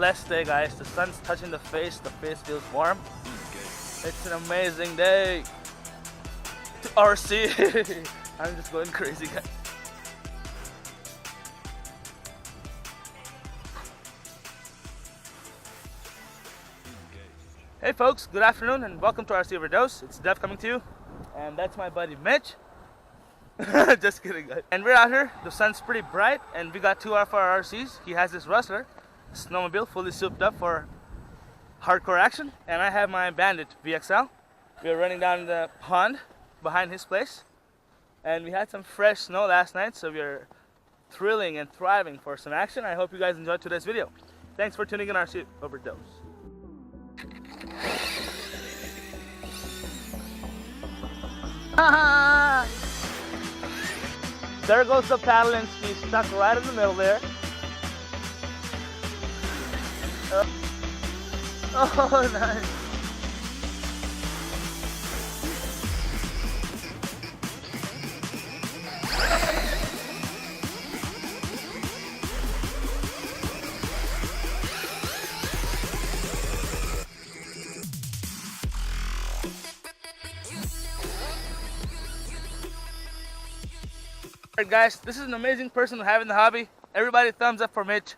blessed day, guys. The sun's touching the face feels warm. It's an amazing day. To RC. I'm just going crazy, guys. Hey folks, good afternoon and welcome to RC Overdose. It's Dev coming to you, and that's my buddy Mitch. Just kidding, guys. And we're out here, the sun's pretty bright, and we got two of our RCs. He has his Rustler, snowmobile, fully souped up for hardcore action. And I have my Bandit Vxl. We're running down the pond behind his place. And we had some fresh snow last night, so we're thrilling and thriving for some action. I hope you guys enjoyed today's video. Thanks for tuning in RC Overdose. There goes the paddle and ski stuck right in the middle there. Oh, nice. Alright guys, this is an amazing person to have in the hobby. Everybody thumbs up for Mitch.